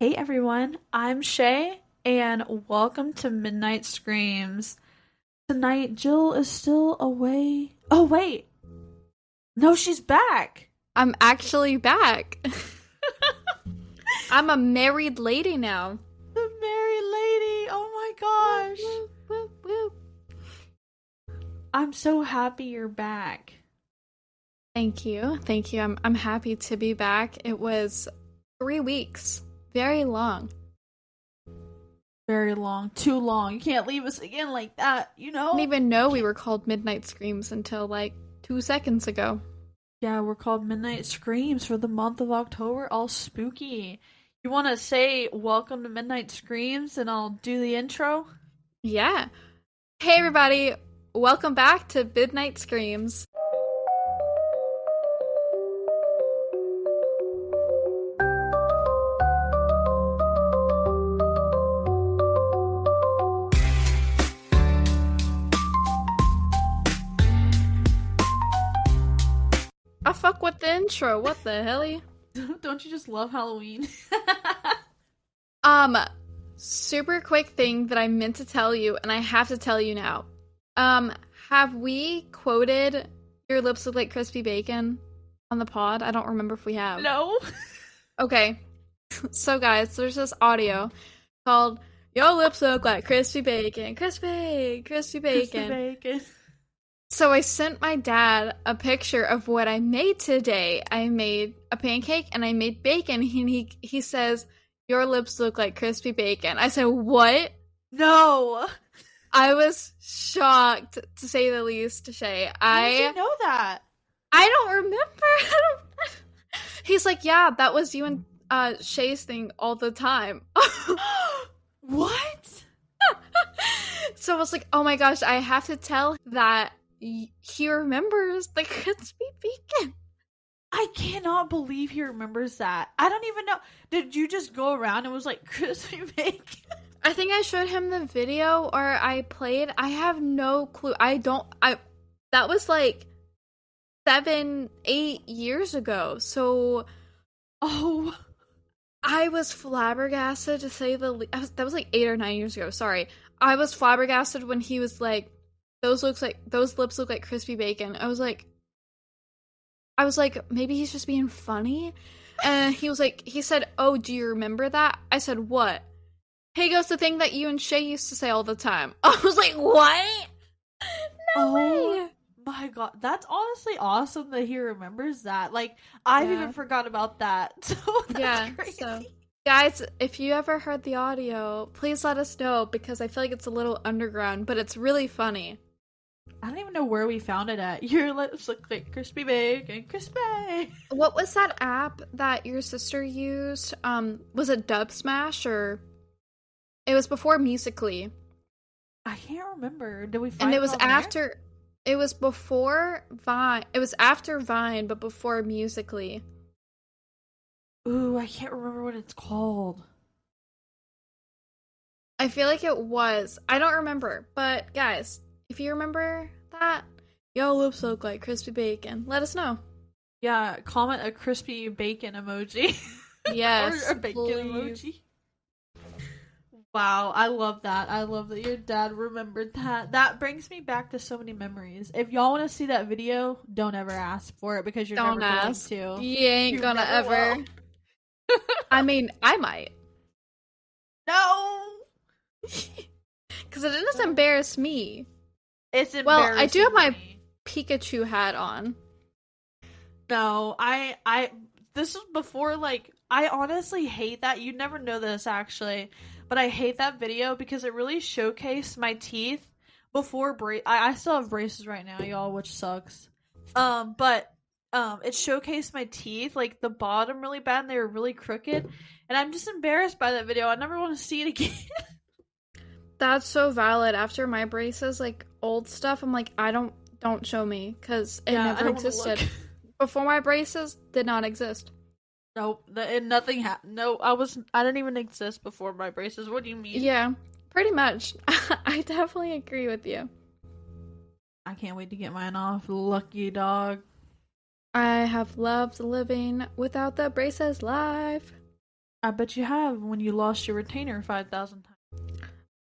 Hey everyone, I'm Chey, and welcome to Midnight Screams. Tonight, Jill is still away. Oh, wait. No, she's back. I'm actually back. I'm a married lady now. The married lady. Oh my Whoop, gosh. whoop, whoop, whoop. I'm so happy you're back. Thank you. Thank you. I'm happy to be back. It was 3 weeks. Very long. Very long. Too long. You can't leave us again like that, you I didn't know? even know we were called Midnight Screams until like 2 seconds ago. Yeah, we're called Midnight Screams for the month of October. All spooky. You want to say welcome to Midnight Screams and I'll do the intro? Yeah. Hey everybody. Welcome back to Midnight Screams. I fuck with the intro. What the hell? Don't you just love Halloween? Um, Super quick thing that I meant to tell you, and I have to tell you now. Um, have we quoted "Your lips look like crispy bacon" on the pod? I don't remember if we have. No. Okay, so guys, there's this audio called "Your lips look like crispy bacon, crispy, crispy Crispy bacon." bacon. So I sent my dad a picture of what I made today. I made a pancake and I made bacon. He says, "Your lips look like crispy bacon." I said, "What?" No. I was shocked, to say the least, Shay. How does he know that? I don't remember. He's like, "Yeah, that was you and Shay's thing all the time." What? So I was like, "Oh my gosh, I have to tell that he remembers the crispy bacon." I cannot believe he remembers that. I don't even know. Did you just go around and was like crispy bacon? I think I showed him the video or I played. I have no clue. I that was like 7, 8 years ago. So Oh. I was flabbergasted, to say the least. That was like 8 or 9 years ago. Sorry. I was flabbergasted when he was like, those lips look like crispy bacon. I was like, maybe he's just being funny. And he said, "Oh, do you remember that?" I said, "What?" "Hey, goes the thing that you and Shay used to say all the time." I was like, "What?" No Oh way. my god. That's honestly awesome that he remembers that. Like, I've even Yeah. forgot about that. So that's Yeah. crazy. So, guys, if you ever heard the audio, please let us know because I feel like it's a little underground, but it's really funny. I don't even know where we found it at. Your lips look like crispy bacon, crispy. What was that app that your sister used? Was it Dub Smash or it was before Musically? I can't remember. Did we And find it it was on there? after it was before Vine. It was after Vine, but before Musically. Ooh, I can't remember what it's called. I feel like it was. I don't remember. But guys, if you remember that, your lips look like crispy bacon. Let us know. Yeah, comment a crispy bacon emoji. Yes, Or a bacon please. emoji. Wow, I love that. I love that your dad remembered that. That brings me back to so many memories. If y'all want to see that video, don't ever ask for it because you're Don't never going ask. to. You ain't You gonna never ever. will. I mean, I might. No! Because it doesn't embarrass me. It's Well, I do have embarrassing to my me. Pikachu hat on. No, this was before, like, I honestly hate that. You never know this, actually, but I hate that video because it really showcased my teeth before I still have braces right now, y'all, which sucks. But, it showcased my teeth, like, the bottom really bad, and they were really crooked, and I'm just embarrassed by that video. I never want to see it again. That's so valid. After my braces, like old stuff, I'm like, don't show me because it Yeah, I never don't want to look. existed. Before my braces did not exist. Nope, nothing happened. No, I didn't even exist before my braces. What do you mean? Yeah, pretty much. I definitely agree with you. I can't wait to get mine off. Lucky dog. I have loved living without the braces life. I bet you have when you lost your retainer 5,000 times.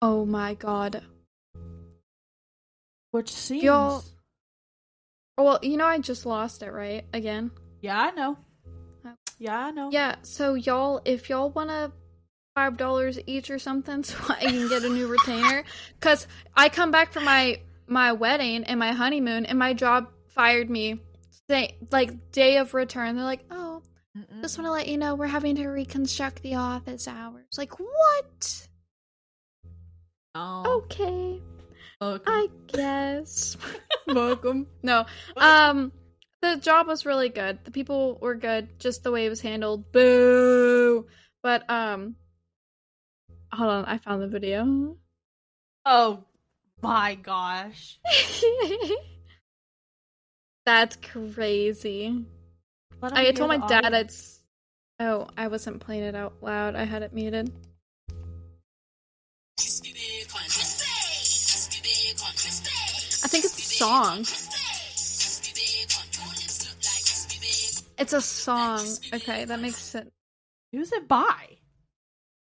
Oh my god. Which seems. Y'all. Well, I just lost it, right? Again. Yeah, I know. Yeah, I know. Yeah, so y'all, if y'all wanna $5 each or something so I can get a new retainer, because I come back from my wedding and my honeymoon and my job fired me day of return. They're like, oh, just want to let you know we're having to reconstruct the office hours. Like, what? Oh. Okay. Welcome. I guess. Welcome. No. The job was really good. The people were good, just the way it was handled. Boo. But hold on, I found the video. Oh my gosh. That's crazy. I told my dad it's. Oh, I wasn't playing it out loud. I had it muted. I think it's a song. It's a song. Okay, that makes sense. Who's it by?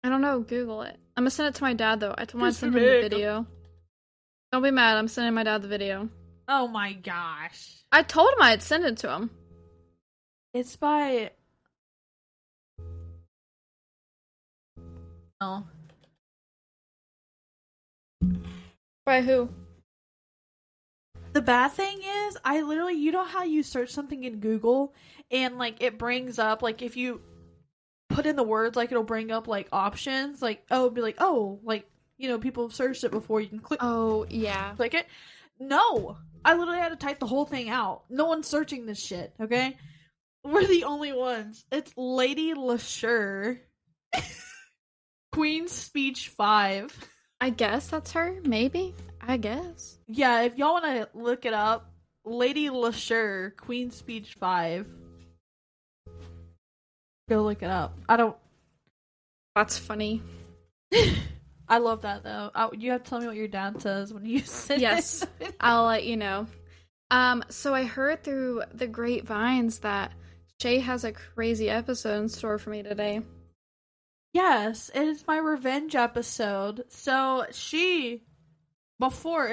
I don't know. Google it. I'm gonna send it to my dad, though. I told him I'd send him the video. Don't be mad. I'm sending my dad the video. Oh my gosh. I told him I'd send it to him. It's by... Oh. By who? The bad thing is, you know how you search something in Google and, like, it brings up, like, if you put in the words, like, it'll bring up, like, options, like, oh, it'll be like, oh, like, people have searched it before, you can click. Oh, yeah. Click it. No! I literally had to type the whole thing out. No one's searching this shit, okay? We're the only ones. It's Lady LaSure. Queen's Speech 5. I guess that's her, maybe? I guess. Yeah, if y'all want to look it up, Lady LaSure, Queen's Speech 5. Go look it up. That's funny. I love that, though. You have to tell me what your dad says when you send Yes, it. I'll let you know. So I heard through the grapevines that Chey has a crazy episode in store for me today. Yes, it is my revenge episode. So if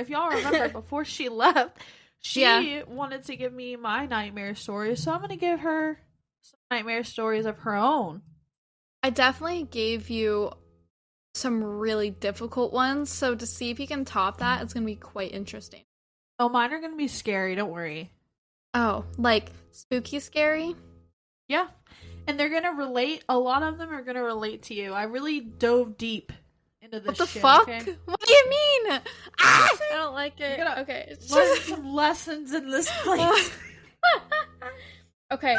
y'all remember, before she left, she wanted to give me my nightmare stories, so I'm going to give her some nightmare stories of her own. I definitely gave you some really difficult ones, so to see if you can top that, it's going to be quite interesting. Oh, mine are going to be scary, don't worry. Oh, like spooky scary? Yeah. And they're going to relate, a lot of them are going to relate to you. I really dove deep into this What the shit, fuck? Okay? What do you mean? I don't like it. Okay. Learn some lessons in this place. Okay.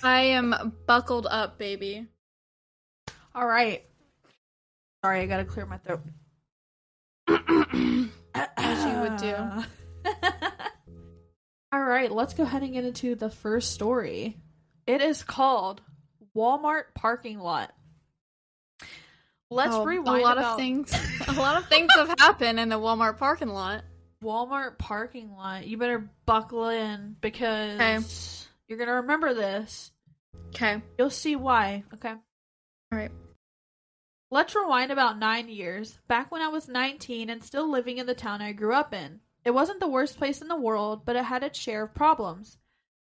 I am buckled up, baby. All right. Sorry, I gotta clear my throat. As you would do. All right, let's go ahead and get into the first story. It is called Walmart Parking Lot. Let's rewind. A lot of things have happened in the Walmart parking lot. Walmart parking lot. You better buckle in because you're gonna remember this. Okay. You'll see why. Okay. All right. Let's rewind about 9 years, back when I was 19 and still living in the town I grew up in. It wasn't the worst place in the world, but it had its share of problems.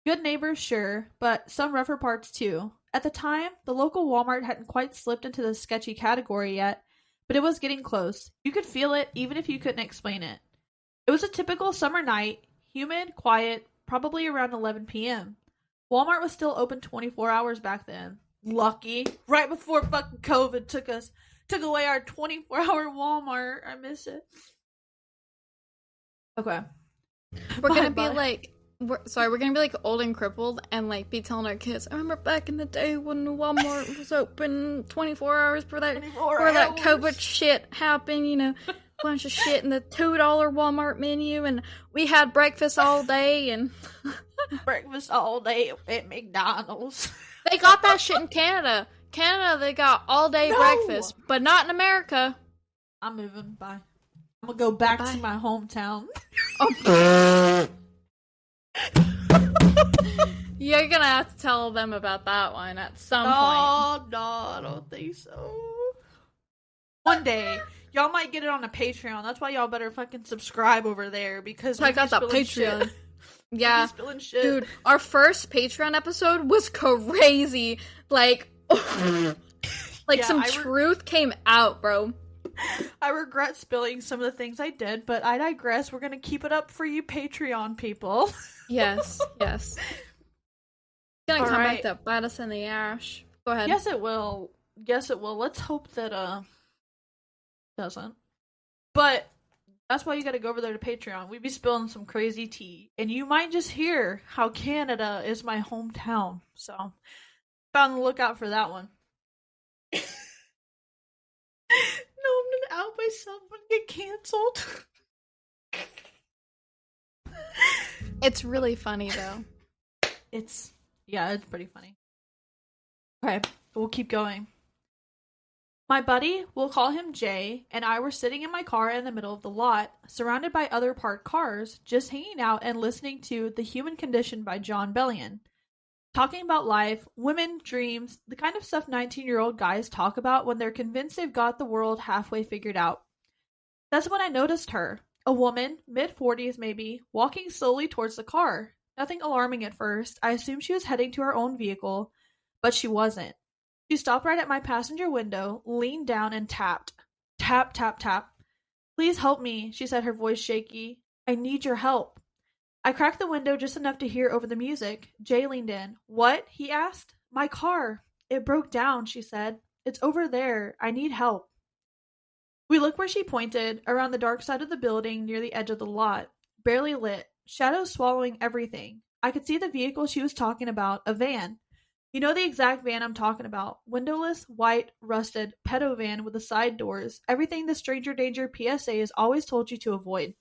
Good neighbors, sure, but some rougher parts too. At the time, the local Walmart hadn't quite slipped into the sketchy category yet, but it was getting close. You could feel it, even if you couldn't explain it. It was a typical summer night, humid, quiet, probably around 11 p.m. Walmart was still open 24 hours back then. Lucky. Right before fucking COVID took away our 24-hour Walmart. I miss it. Okay. We're gonna be like old and crippled and like be telling our kids, I remember back in the day when the Walmart was open 24 hours for that that COVID shit happened, bunch of shit in the $2 Walmart menu, and we had breakfast all day and breakfast all day at McDonald's. They got that shit in Canada. Canada, they got all day breakfast, but not in America. I'm moving. Bye. I'm gonna go back to my hometown. Oh. You're gonna have to tell them about that one at some point. No, I don't think so. One day, y'all might get it on a Patreon. That's why y'all better fucking subscribe over there because I got that Patreon. Shit. Yeah, spilling shit. Dude, our first Patreon episode was crazy. Like, some truth came out, bro. I regret spilling some of the things I did, but I digress. We're gonna keep it up for you Patreon people. Yes. It's gonna come back to bite us in the ass. Go ahead. Yes, it will. Let's hope that doesn't. But that's why you gotta go over there to Patreon. We be spilling some crazy tea, and you might just hear how Canada is my hometown. So, be on the lookout for that one. No, I'm gonna out myself. I'm gonna get canceled. It's really funny though. It's pretty funny. Okay, we'll keep going. My buddy, we'll call him Jay, and I were sitting in my car in the middle of the lot, surrounded by other parked cars, just hanging out and listening to The Human Condition by John Bellion. Talking about life, women, dreams, the kind of stuff 19-year-old guys talk about when they're convinced they've got the world halfway figured out. That's when I noticed her, a woman, mid-40s maybe, walking slowly towards the car. Nothing alarming at first. I assumed she was heading to her own vehicle, but she wasn't. She stopped right at my passenger window, leaned down, and tapped. Tap, tap, tap. Please help me, she said, her voice shaky. I need your help. I cracked the window just enough to hear over the music. Jay leaned in. What? He asked. My car. It broke down, she said. It's over there. I need help. We looked where she pointed, around the dark side of the building near the edge of the lot. Barely lit. Shadows swallowing everything. I could see the vehicle she was talking about, a van. You know the exact van I'm talking about. Windowless, white, rusted, pedo van with the side doors. Everything the stranger danger PSA has always told you to avoid.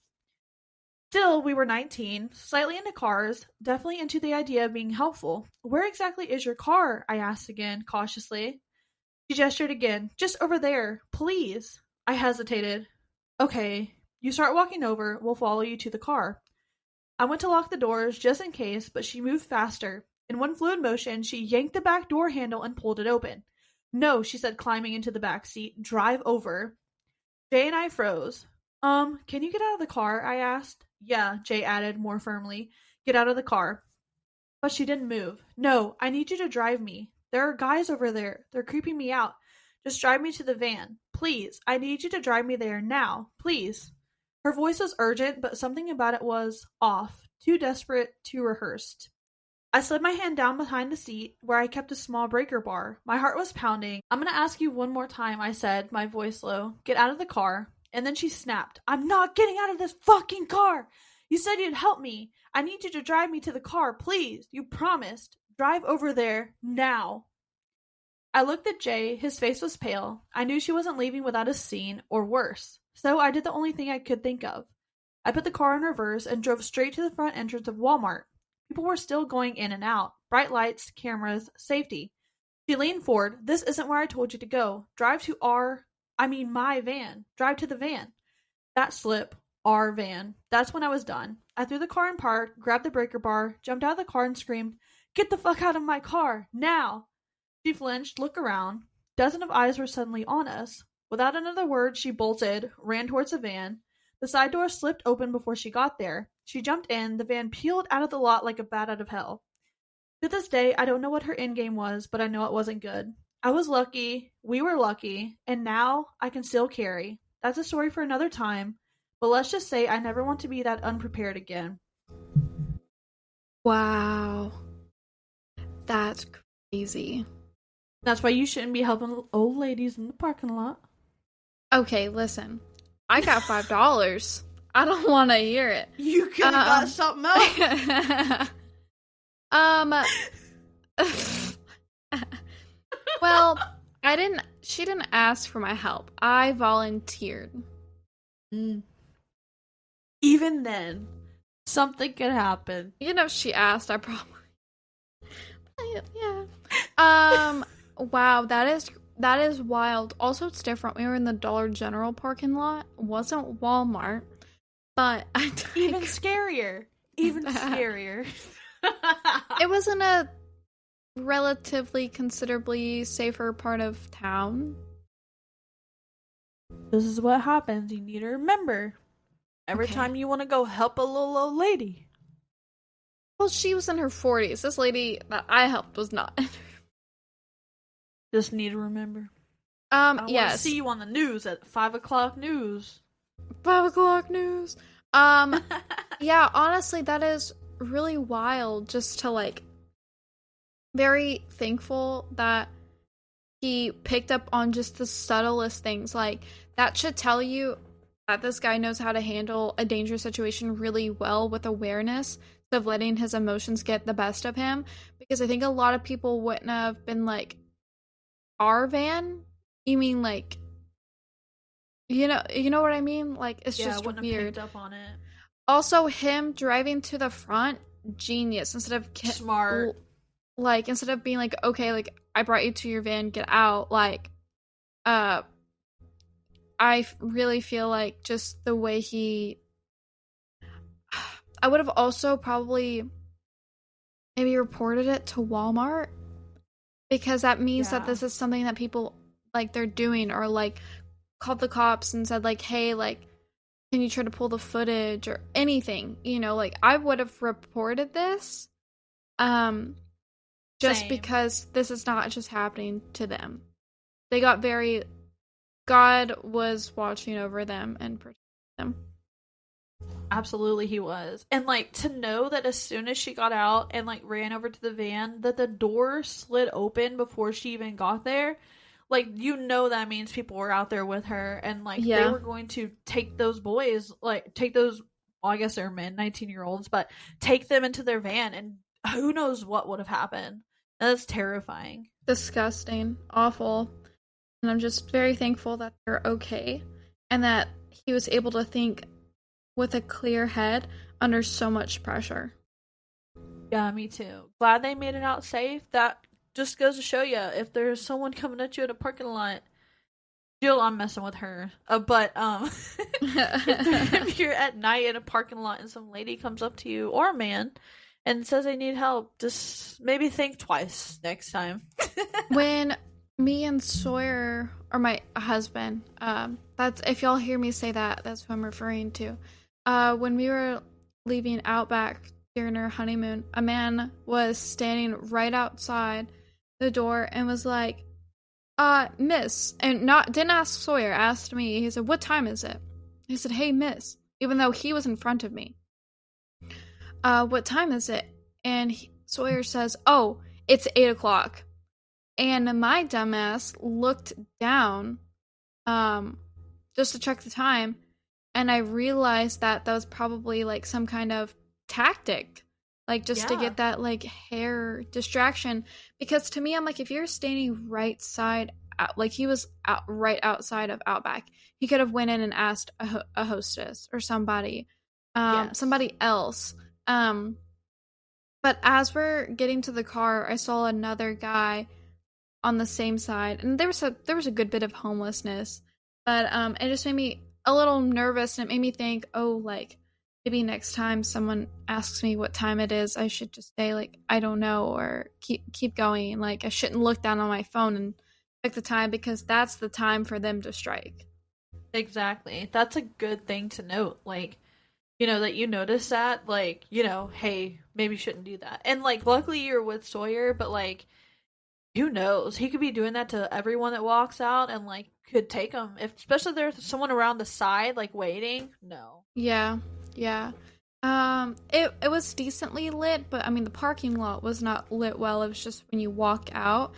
Still, we were 19, slightly into cars, definitely into the idea of being helpful. Where exactly is your car? I asked again, cautiously. She gestured again. Just over there, please. I hesitated. Okay, you start walking over, we'll follow you to the car. I went to lock the doors, just in case, but she moved faster. In one fluid motion, she yanked the back door handle and pulled it open. No, she said, climbing into the back seat. Drive over. Jay and I froze. Can you get out of the car? I asked. Yeah, Jay added more firmly. Get out of the car. But she didn't move. No, I need you to drive me. There are guys over there. They're creeping me out. Just drive me to the van. Please, I need you to drive me there now. Please. Her voice was urgent, but something about it was off. Too desperate, too rehearsed. I slid my hand down behind the seat, where I kept a small breaker bar. My heart was pounding. I'm gonna ask you one more time, I said, my voice low. Get out of the car. And then she snapped. I'm not getting out of this fucking car! You said you'd help me. I need you to drive me to the car, please. You promised. Drive over there, now. I looked at Jay. His face was pale. I knew she wasn't leaving without a scene, or worse. So I did the only thing I could think of. I put the car in reverse and drove straight to the front entrance of Walmart. People were still going in and out. Bright lights, cameras, safety. She leaned forward. This isn't where I told you to go. Drive to my van. Drive to the van. That slip. Our van. That's when I was done. I threw the car in park, grabbed the breaker bar, jumped out of the car and screamed, Get the fuck out of my car! Now! She flinched, looked around. Dozens of eyes were suddenly on us. Without another word, she bolted, ran towards the van. The side door slipped open before she got there. She jumped in. The van peeled out of the lot like a bat out of hell. To this day, I don't know what her endgame was, but I know it wasn't good. I was lucky, we were lucky, and now I can still carry. That's a story for another time, but let's just say I never want to be that unprepared again. Wow. That's crazy. That's why you shouldn't be helping old ladies in the parking lot. Okay, listen. I got $5. I don't want to hear it. You could have got something else. Well, she didn't ask for my help. I volunteered. Even then, something could happen. You know, if she asked, I probably... Yeah. Wow, that is wild. Also, it's different. We were in the Dollar General parking lot. It wasn't Walmart. But Even scarier. Even scarier. It was in a relatively considerably safer part of town. This is what happens. You need to remember every Okay. time you want to go help a little old lady. Well, she was in her 40s. This lady that I helped was not. Just need to remember. I don't want to Yes. see you on the news at 5 o'clock news. 5 o'clock news. Yeah, honestly, that is really wild just to, like, very thankful that he picked up on just the subtlest things. Like, that should tell you that this guy knows how to handle a dangerous situation really well with awareness instead of letting his emotions get the best of him. Because I think a lot of people wouldn't have been like, our van? You mean, like, you know what I mean? Like, it's Yeah, I just wouldn't weird. have picked up on it. Also, him driving to the front, genius. Instead of Smart. like, instead of being like, okay, like, I brought you to your van, get out. Like, I really feel like just the way he. I would have also probably maybe reported it to Walmart, because that means that this is something that people, like, they're doing, or like called the cops and said, like, hey, like, can you try to pull the footage or anything, like, I would have reported this just Same. because this is not just happening to them. They got God was watching over them and protecting them. Absolutely, he was. And, like, to know that as soon as she got out and, like, ran over to the van, that the door slid open before she even got there, like, that means people were out there with her, and, like, they were going to take those boys, like, well, I guess they're men, 19-year-olds, but take them into their van, and who knows what would have happened. And that's terrifying. Disgusting. Awful. And I'm just very thankful that they're okay, and that he was able to think with a clear head under so much pressure. Yeah, me too. Glad they made it out safe. That just goes to show you, if there's someone coming at you in a parking lot, Jill, I'm messing with her. But if you're at night in a parking lot and some lady comes up to you, or a man, and says they need help, just maybe think twice next time. When me and Sawyer, or my husband, that's, if y'all hear me say that, that's who I'm referring to. When we were leaving Outback during our honeymoon, a man was standing right outside the door and was like, miss, and didn't ask Sawyer, asked me. He said, what time is it? He said, hey, miss, even though he was in front of me. What time is it? And Sawyer says, oh, it's 8 o'clock. And my dumbass looked down, just to check the time, and I realized that was probably, like, some kind of tactic, like, just to get that, like, hair distraction. Because to me, I'm like, if you're standing right side out, like, he was right outside of Outback, he could have went in and asked a hostess or somebody, somebody else. But as we're getting to the car, I saw another guy on the same side, and there was a good bit of homelessness, but it just made me a little nervous, and it made me think, oh, like, maybe next time someone asks me what time it is, I should just say, like, I don't know, or keep going. Like, I shouldn't look down on my phone and check the time, because that's the time for them to strike. Exactly. That's a good thing to note. Like, that you notice that, like, hey, maybe you shouldn't do that. And, like, luckily you're with Sawyer, but, like, who knows? He could be doing that to everyone that walks out, and, like, could take them. Especially if there's someone around the side, like, waiting. No. Yeah. It was decently lit, but I mean, the parking lot was not lit well. It was just when you walk out.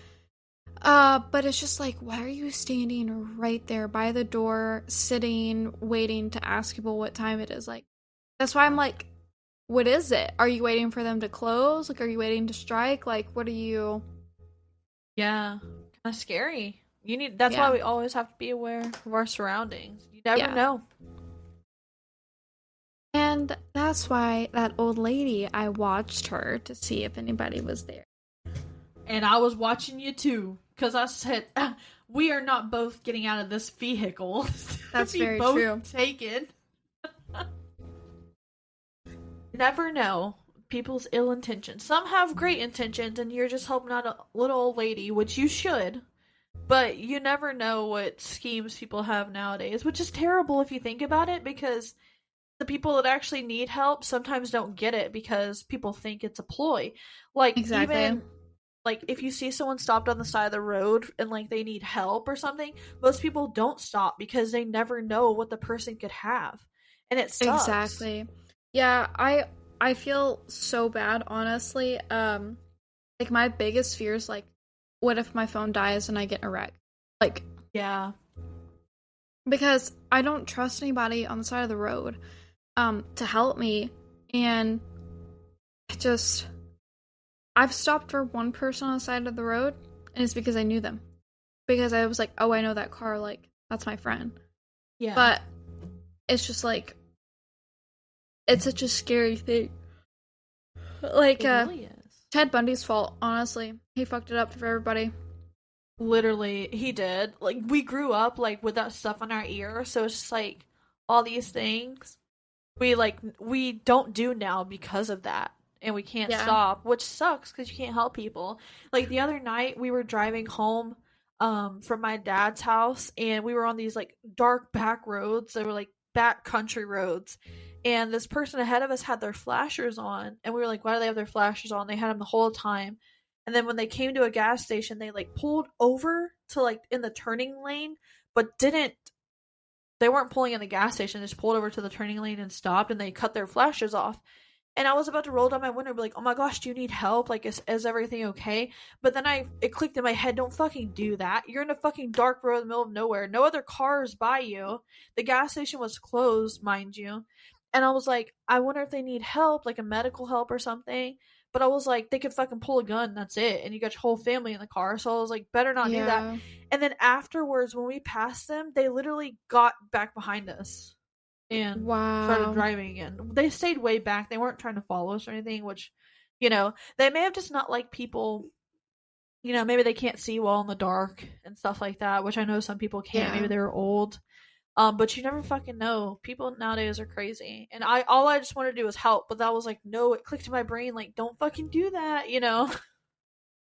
But it's just like, why are you standing right there by the door, sitting, waiting to ask people what time it is? Like, that's why I'm like, what is it? Are you waiting for them to close? Like, are you waiting to strike? Like, what are you? Yeah, kind of scary. That's why we always have to be aware of our surroundings. You never know. And that's why that old lady, I watched her to see if anybody was there. And I was watching you too, because I said, we are not both getting out of this vehicle. That's very true. Taken. Never know. people's ill intentions. Some have great intentions, and you're just helping out a little old lady, which you should. But you never know what schemes people have nowadays, which is terrible if you think about it, because the people that actually need help sometimes don't get it because people think it's a ploy. Like, Exactly. even like if you see someone stopped on the side of the road and like they need help or something, most people don't stop because they never know what the person could have. And it sucks. Exactly. Yeah, I feel so bad, honestly. Like my biggest fear is like, what if my phone dies and I get in a wreck? Like, Yeah. because I don't trust anybody on the side of the road to help me, and just I've stopped for one person on the side of the road, and it's because I knew them. Because I was like, oh, I know that car, like, that's my friend. Yeah. But it's just like, it's such a scary thing. Like, It really is. Ted Bundy's fault, honestly. He fucked it up for everybody. Literally, he did. Like, we grew up like with that stuff in our ear, so it's just like all these things we don't do now because of that, and we can't Yeah. stop, which sucks because you can't help people. Like the other night we were driving home from my dad's house, and we were on these like dark back roads. They were like back country roads, and this person ahead of us had their flashers on, and we were like, why do they have their flashers on? They had them the whole time. And then when they came to a gas station, they like pulled over to like in the turning lane, but didn't they weren't pulling in the gas station, they just pulled over to the turning lane and stopped, and they cut their flashers off. And I was about to roll down my window and be like, oh my gosh, do you need help? Like, is everything okay? But then it clicked in my head, don't fucking do that. You're in a fucking dark road in the middle of nowhere. No other cars by you. The gas station was closed, mind you. And I was like, I wonder if they need help, like a medical help or something. But I was like, they could fucking pull a gun, that's it. And you got your whole family in the car. So I was like, better not do that. Yeah. And then afterwards, when we passed them, they literally got back behind us and started Wow. driving again. They stayed way back. They weren't trying to follow us or anything, which, they may have just not liked people. Maybe they can't see well in the dark and stuff like that, which I know some people can't. Maybe Yeah. they were old. But you never fucking know. People nowadays are crazy. And all I just wanted to do was help, but that was like, no, it clicked in my brain, like, don't fucking do that.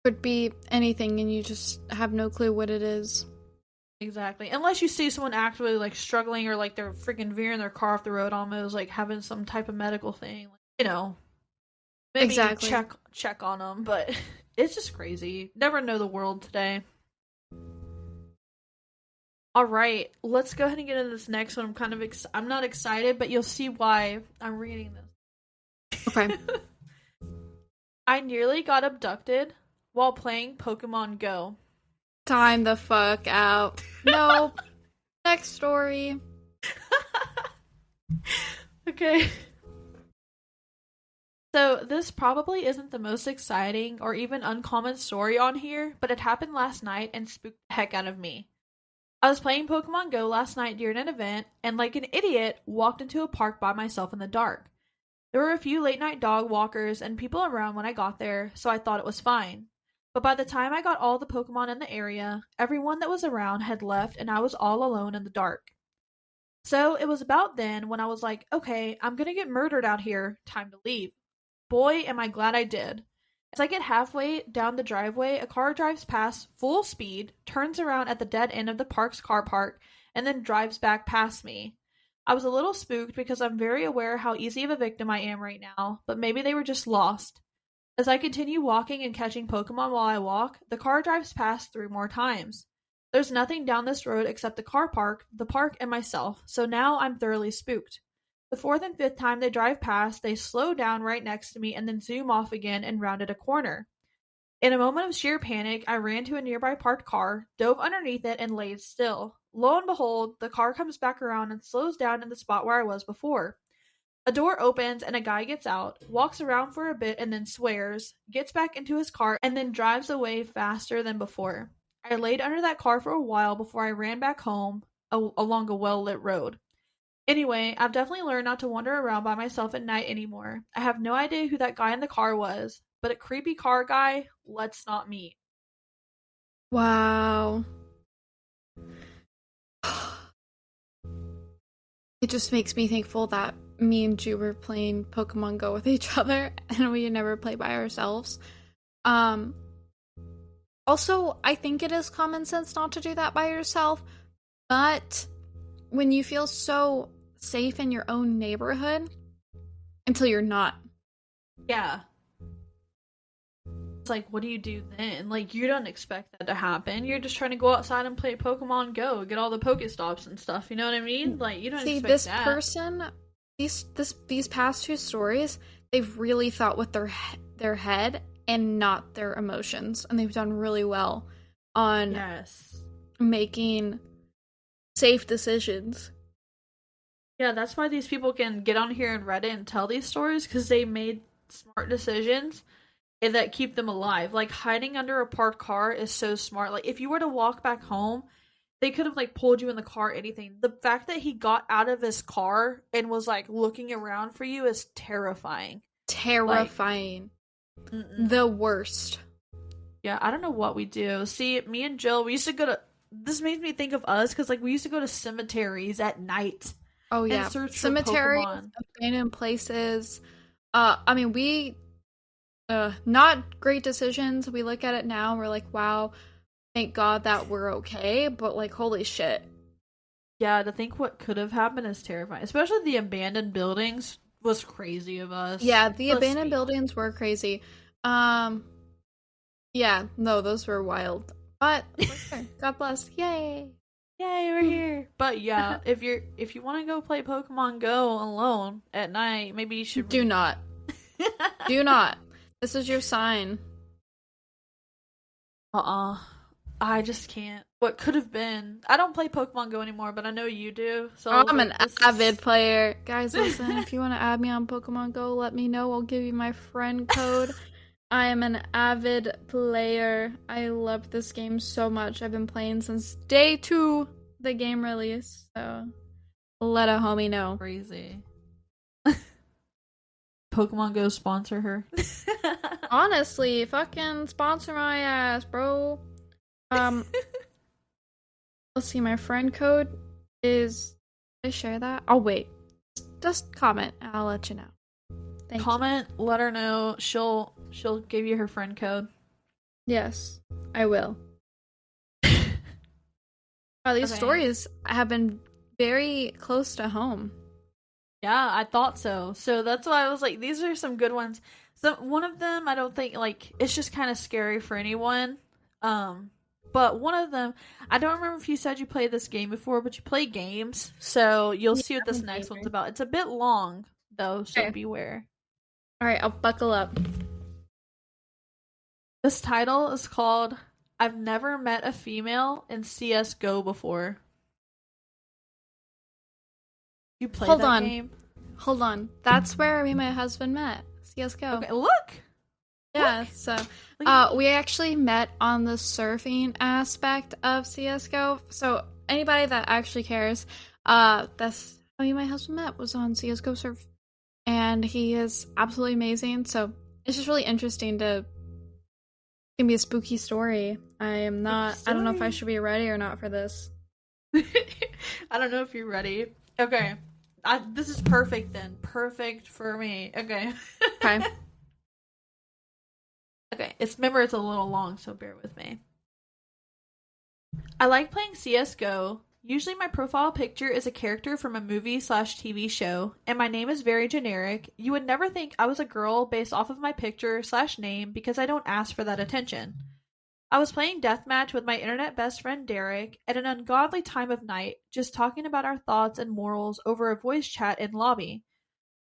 Could be anything and you just have no clue what it is. Exactly. Unless you see someone actually like struggling, or like they're freaking veering their car off the road, almost like having some type of medical thing, maybe Exactly. check on them, but it's just crazy. Never know the world today. All right, let's go ahead and get into this next one. I'm not excited, but you'll see why I'm reading this. Okay. I nearly got abducted while playing Pokemon Go. Time the fuck out. Nope. Next story. Okay. So, this probably isn't the most exciting or even uncommon story on here, but it happened last night and spooked the heck out of me. I was playing Pokemon Go last night during an event, and like an idiot, walked into a park by myself in the dark. There were a few late night dog walkers and people around when I got there, so I thought it was fine. But by the time I got all the Pokemon in the area, everyone that was around had left and I was all alone in the dark. So it was about then when I was like, okay, I'm gonna get murdered out here, time to leave. Boy, am I glad I did. As I get halfway down the driveway, a car drives past full speed, turns around at the dead end of the park's car park, and then drives back past me. I was a little spooked because I'm very aware how easy of a victim I am right now, but maybe they were just lost. As I continue walking and catching Pokemon while I walk, the car drives past 3 more times. There's nothing down this road except the car park, the park, and myself, so now I'm thoroughly spooked. The fourth and fifth time they drive past, they slow down right next to me and then zoom off again and rounded a corner. In a moment of sheer panic, I ran to a nearby parked car, dove underneath it, and laid still. Lo and behold, the car comes back around and slows down in the spot where I was before. A door opens and a guy gets out, walks around for a bit and then swears, gets back into his car, and then drives away faster than before. I laid under that car for a while before I ran back home along a well lit road. Anyway, I've definitely learned not to wander around by myself at night anymore. I have no idea who that guy in the car was, but a creepy car guy, let's not meet. Wow. It just makes me thankful that me and Ju were playing Pokemon Go with each other, and we never play by ourselves. Also, I think it is common sense not to do that by yourself, but when you feel so safe in your own neighborhood, until you're not. Yeah. It's like, what do you do then? Like, you don't expect that to happen. You're just trying to go outside and play Pokemon Go, get all the Pokestops and stuff. You know what I mean? Like, you don't expect this that. person, these past two stories, they've really thought with their head and not their emotions, and they've done really well on making safe decisions. Yeah, that's why these people can get on here and Reddit and tell these stories, because they made smart decisions and that keep them alive. Like, hiding under a parked car is so smart. Like, if you were to walk back home, they could have, like, pulled you in the car, anything. The fact that he got out of his car and was, like, looking around for you is terrifying. Terrifying. Like, the worst. Yeah, I don't know what we do. See, me and Jill, we used to go to... This makes me think of us, because, like, we used to go to cemeteries at night. Oh, yeah. Cemeteries, abandoned places. I mean, we... not great decisions. We look at it now, we're like, wow, thank God that we're okay, but, like, holy shit. Yeah, to think what could have happened is terrifying. Especially the abandoned buildings was crazy of us. Yeah, the abandoned buildings were crazy. Yeah, no, those were wild. But, God bless. Yay! Yay, we're here. But yeah, if you want to go play Pokemon Go alone at night, maybe you should... Do not. Do not. This is your sign. I just can't. What could have been? I don't play Pokemon Go anymore, but I know you do. So I'm an avid player. Guys, listen, if you want to add me on Pokemon Go, let me know. I'll give you my friend code. I am an avid player. I love this game so much. I've been playing since day 2 the game release. So let a homie know. Crazy. Pokemon Go sponsor her. Honestly, fucking sponsor my ass, bro. Let's see, my friend code is... Did I share that? Oh, wait. Just comment and I'll let you know. Comment, let her know. She'll give you her friend code. Yes, I will. Wow, these stories have been very close to home. Yeah, I thought so. So that's why I was like, these are some good ones. So one of them, I don't think, like, it's just kind of scary for anyone. But one of them, I don't remember if you said you played this game before, but you play games. So you'll see what this next one's about. It's a bit long, though, so beware. Alright, I'll buckle up. This title is called I've Never Met a Female in CSGO Before. You played that game? Hold on. That's where me and my husband met. CSGO. Okay, look! Yeah, look. So we actually met on the surfing aspect of CSGO. So anybody that actually cares, that's how me and my husband met, was on CSGO Surf. And he is absolutely amazing. So it's just really interesting to... It can be a spooky story. I don't know if I should be ready or not for this. I don't know if you're ready. Okay. This is perfect then. Perfect for me. Okay. Okay. Okay. Remember, it's a little long, so bear with me. I like playing CSGO. Usually my profile picture is a character from a movie/TV show, and my name is very generic. You would never think I was a girl based off of my picture/name because I don't ask for that attention. I was playing deathmatch with my internet best friend Derek at an ungodly time of night, just talking about our thoughts and morals over a voice chat in lobby.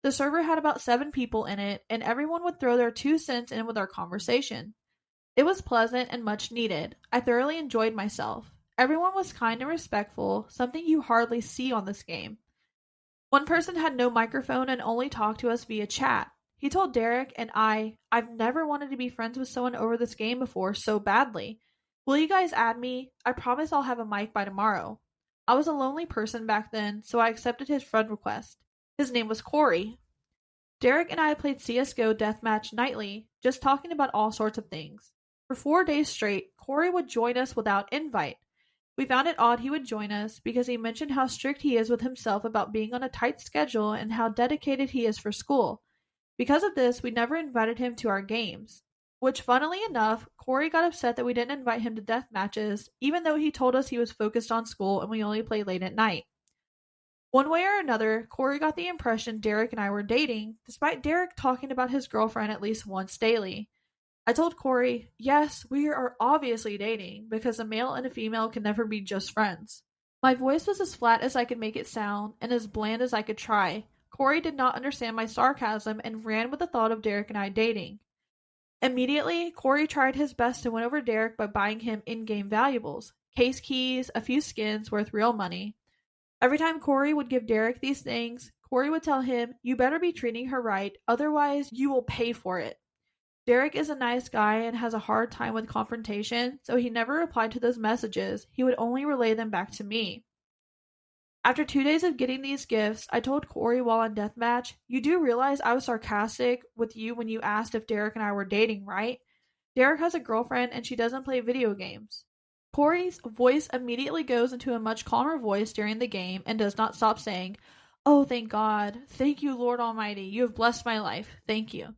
The server had about 7 people in it, and everyone would throw their 2 cents in with our conversation. It was pleasant and much needed. I thoroughly enjoyed myself. Everyone was kind and respectful, something you hardly see on this game. One person had no microphone and only talked to us via chat. He told Derek and I've never wanted to be friends with someone over this game before so badly. Will you guys add me? I promise I'll have a mic by tomorrow. I was a lonely person back then, so I accepted his friend request. His name was Corey. Derek and I played CSGO deathmatch nightly, just talking about all sorts of things. For 4 days straight, Corey would join us without invite. We found it odd he would join us because he mentioned how strict he is with himself about being on a tight schedule and how dedicated he is for school. Because of this, we never invited him to our games. Which, funnily enough, Corey got upset that we didn't invite him to death matches, even though he told us he was focused on school and we only play late at night. One way or another, Corey got the impression Derek and I were dating, despite Derek talking about his girlfriend at least once daily. I told Corey, yes, we are obviously dating, because a male and a female can never be just friends. My voice was as flat as I could make it sound, and as bland as I could try. Corey did not understand my sarcasm and ran with the thought of Derek and I dating. Immediately, Corey tried his best to win over Derek by buying him in-game valuables, case keys, a few skins worth real money. Every time Corey would give Derek these things, Corey would tell him, you better be treating her right, otherwise you will pay for it. Derek is a nice guy and has a hard time with confrontation, so he never replied to those messages. He would only relay them back to me. After 2 days of getting these gifts, I told Corey while on deathmatch, you do realize I was sarcastic with you when you asked if Derek and I were dating, right? Derek has a girlfriend and she doesn't play video games. Corey's voice immediately goes into a much calmer voice during the game and does not stop saying, oh, thank God. Thank you, Lord Almighty. You have blessed my life. Thank you.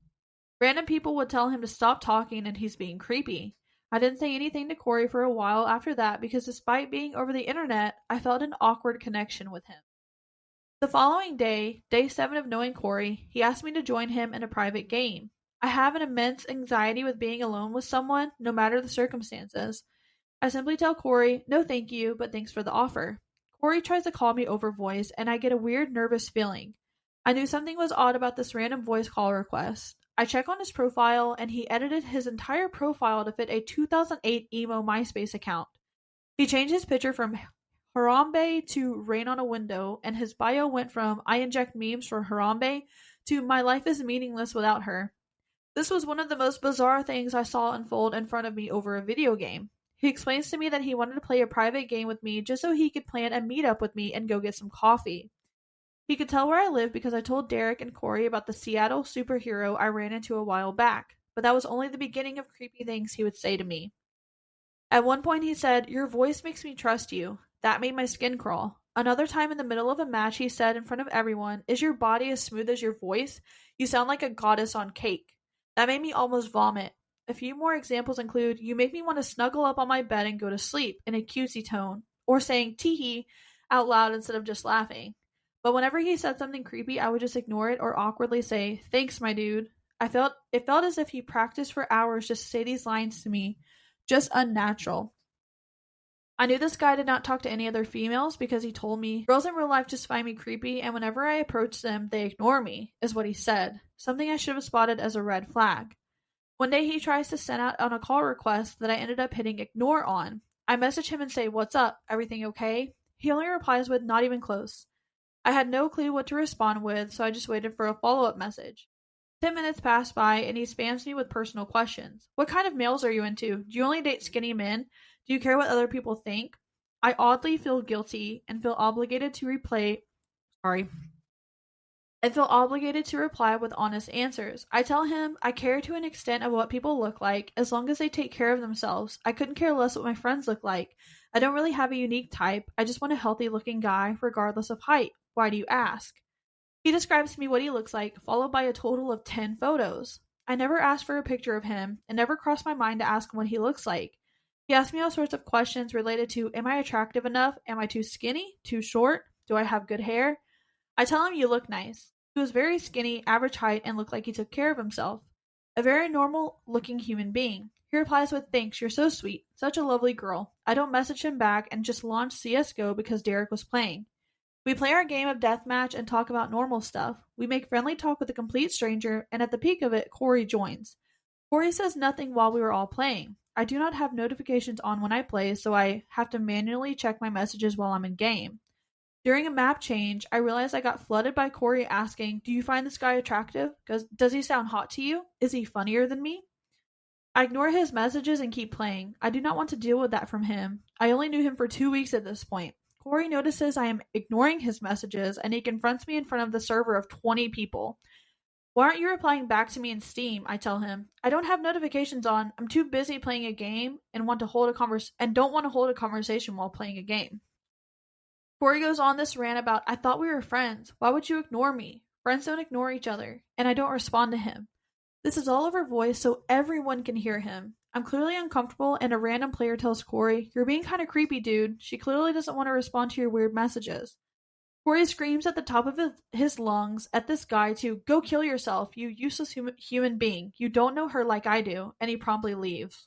Random people would tell him to stop talking and he's being creepy. I didn't say anything to Corey for a while after that because despite being over the internet, I felt an awkward connection with him. The following day, day 7 of knowing Corey, he asked me to join him in a private game. I have an immense anxiety with being alone with someone, no matter the circumstances. I simply tell Corey, no thank you, but thanks for the offer. Corey tries to call me over voice, and I get a weird nervous feeling. I knew something was odd about this random voice call request. I check on his profile, and he edited his entire profile to fit a 2008 emo MySpace account. He changed his picture from Harambe to Rain on a Window, and his bio went from I inject memes for Harambe to my life is meaningless without her. This was one of the most bizarre things I saw unfold in front of me over a video game. He explains to me that he wanted to play a private game with me just so he could plan a meetup with me and go get some coffee. He could tell where I live because I told Derek and Corey about the Seattle superhero I ran into a while back, but that was only the beginning of creepy things he would say to me. At one point he said, your voice makes me trust you. That made my skin crawl. Another time in the middle of a match he said in front of everyone, is your body as smooth as your voice? You sound like a goddess on cake. That made me almost vomit. A few more examples include, you make me want to snuggle up on my bed and go to sleep in a cutesy tone, or saying tee-hee out loud instead of just laughing. But whenever he said something creepy, I would just ignore it or awkwardly say, thanks, my dude. It felt as if he practiced for hours just to say these lines to me. Just unnatural. I knew this guy did not talk to any other females because he told me, girls in real life just find me creepy and whenever I approach them, they ignore me, is what he said. Something I should have spotted as a red flag. One day he tries to send out on a call request that I ended up hitting ignore on. I message him and say, what's up? Everything okay? He only replies with, not even close. I had no clue what to respond with, so I just waited for a follow-up message. 10 minutes passed by, and he spams me with personal questions. What kind of males are you into? Do you only date skinny men? Do you care what other people think? I oddly feel guilty and feel obligated to reply with honest answers. I tell him I care to an extent of what people look like, as long as they take care of themselves. I couldn't care less what my friends look like. I don't really have a unique type. I just want a healthy-looking guy, regardless of height. Why do you ask? He describes to me what he looks like, followed by a total of 10 photos. I never asked for a picture of him, and never crossed my mind to ask him what he looks like. He asked me all sorts of questions related to, am I attractive enough? Am I too skinny? Too short? Do I have good hair? I tell him you look nice. He was very skinny, average height, and looked like he took care of himself. A very normal-looking human being. He replies with, thanks, you're so sweet. Such a lovely girl. I don't message him back and just launch CSGO because Derek was playing. We play our game of deathmatch and talk about normal stuff. We make friendly talk with a complete stranger, and at the peak of it, Corey joins. Corey says nothing while we were all playing. I do not have notifications on when I play, so I have to manually check my messages while I'm in game. During a map change, I realized I got flooded by Corey asking, do you find this guy attractive? Does he sound hot to you? Is he funnier than me? I ignore his messages and keep playing. I do not want to deal with that from him. I only knew him for 2 weeks at this point. Corey notices I am ignoring his messages and he confronts me in front of the server of 20 people. Why aren't you replying back to me in Steam? I tell him. I don't have notifications on. I'm too busy playing a game and don't want to hold a conversation while playing a game. Corey goes on this rant about, I thought we were friends. Why would you ignore me? Friends don't ignore each other. And I don't respond to him. This is all over voice so everyone can hear him. I'm clearly uncomfortable, and a random player tells Corey, You're being kind of creepy, dude. She clearly doesn't want to respond to your weird messages. Corey screams at the top of his lungs at this guy to go kill yourself, you useless human being. You don't know her like I do, and he promptly leaves.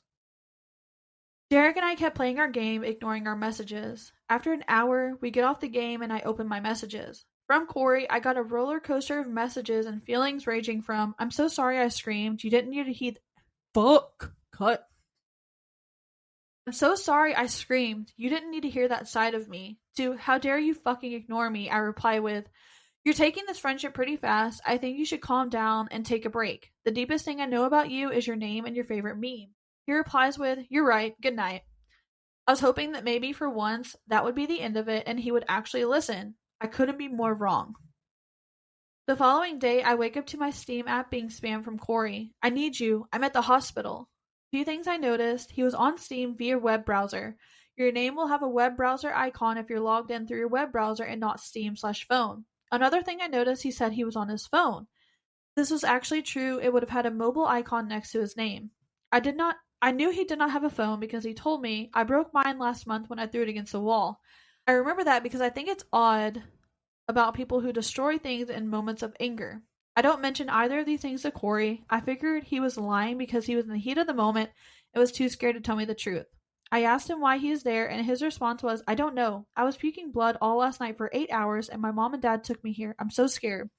Derek and I kept playing our game, ignoring our messages. After an hour, we get off the game and I open my messages. From Corey, I got a roller coaster of messages and feelings ranging from, I'm so sorry I screamed, you didn't need to heed. Fuck! Cut. I'm so sorry I screamed, you didn't need to hear that side of me. To, how dare you fucking ignore me, I reply with, You're taking this friendship pretty fast, I think you should calm down and take a break. The deepest thing I know about you is your name and your favorite meme. He replies with, You're right, good night. I was hoping that maybe for once that would be the end of it and he would actually listen. I couldn't be more wrong. The following day, I wake up to my Steam app being spammed from Corey. I need you. I'm at the hospital. Few things I noticed. He was on Steam via web browser. Your name will have a web browser icon if you're logged in through your web browser and not Steam/phone. Another thing I noticed, he said he was on his phone. If this was actually true, it would have had a mobile icon next to his name. I knew he did not have a phone because he told me, I broke mine last month when I threw it against the wall. I remember that because I think it's odd about people who destroy things in moments of anger. I don't mention either of these things to Corey. I figured he was lying because he was in the heat of the moment and was too scared to tell me the truth. I asked him why he is there, and his response was, I don't know. I was puking blood all last night for 8 hours, and my mom and dad took me here. I'm so scared.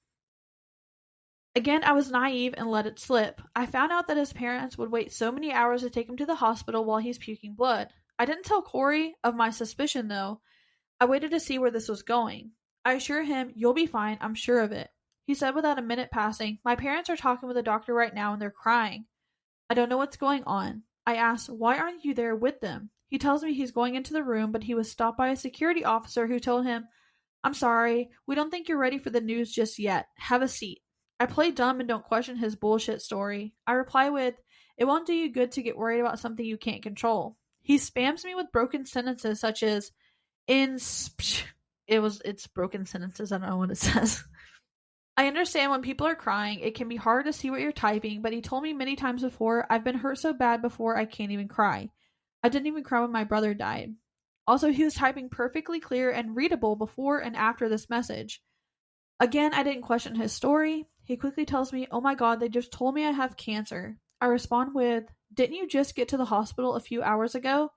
Again, I was naive and let it slip. I found out that his parents would wait so many hours to take him to the hospital while he's puking blood. I didn't tell Corey of my suspicion, though. I waited to see where this was going. I assure him, You'll be fine, I'm sure of it. He said without a minute passing, My parents are talking with a doctor right now and they're crying. I don't know what's going on. I asked, Why aren't you there with them? He tells me he's going into the room, but he was stopped by a security officer who told him, I'm sorry, we don't think you're ready for the news just yet. Have a seat. I play dumb and don't question his bullshit story. I reply with, It won't do you good to get worried about something you can't control. He spams me with broken sentences such as, it's broken sentences, I don't know what it says. I understand when people are crying, it can be hard to see what you're typing, but he told me many times before, I've been hurt so bad before I can't even cry. I didn't even cry when my brother died. Also, he was typing perfectly clear and readable before and after this message. Again, I didn't question his story. He quickly tells me, Oh my god, they just told me I have cancer. I respond with, Didn't you just get to the hospital a few hours ago?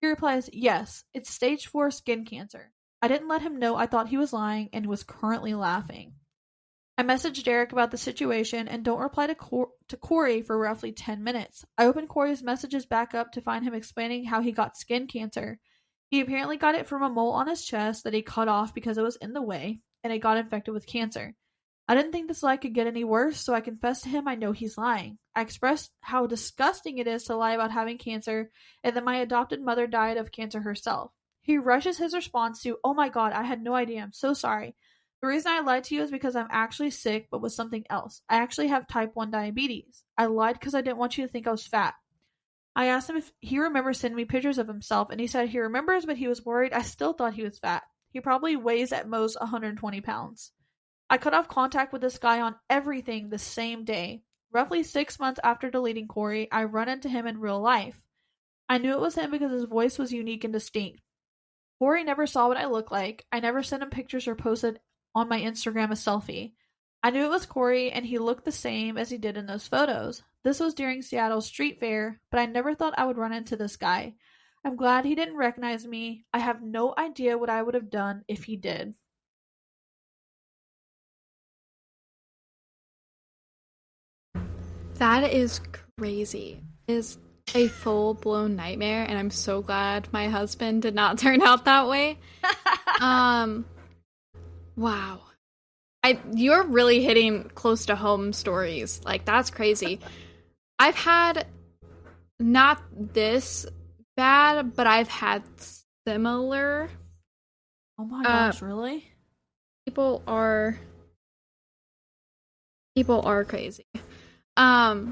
He replies, Yes, it's stage 4 skin cancer. I didn't let him know I thought he was lying and was currently laughing. I messaged Derek about the situation and don't reply to Corey for roughly 10 minutes. I open Corey's messages back up to find him explaining how he got skin cancer. He apparently got it from a mole on his chest that he cut off because it was in the way, and it got infected with cancer. I didn't think this lie could get any worse, so I confessed to him I know he's lying. I expressed how disgusting it is to lie about having cancer and that my adopted mother died of cancer herself. He rushes his response to, Oh my god, I had no idea, I'm so sorry. The reason I lied to you is because I'm actually sick, but with something else. I actually have type 1 diabetes. I lied because I didn't want you to think I was fat. I asked him if he remembers sending me pictures of himself, and he said he remembers, but he was worried I still thought he was fat. He probably weighs at most 120 pounds. I cut off contact with this guy on everything the same day. Roughly 6 months after deleting Corey, I run into him in real life. I knew it was him because his voice was unique and distinct. Corey never saw what I looked like. I never sent him pictures or posted on my Instagram a selfie. I knew it was Corey, and he looked the same as he did in those photos. This was during Seattle's street fair, but I never thought I would run into this guy. I'm glad he didn't recognize me. I have no idea what I would have done if he did. That is crazy. It is a full-blown nightmare, and I'm so glad my husband did not turn out that way. Wow. You're really hitting close to home stories. Like, that's crazy. I've had not this bad, but I've had similar. Oh my gosh, really? People are People are crazy. I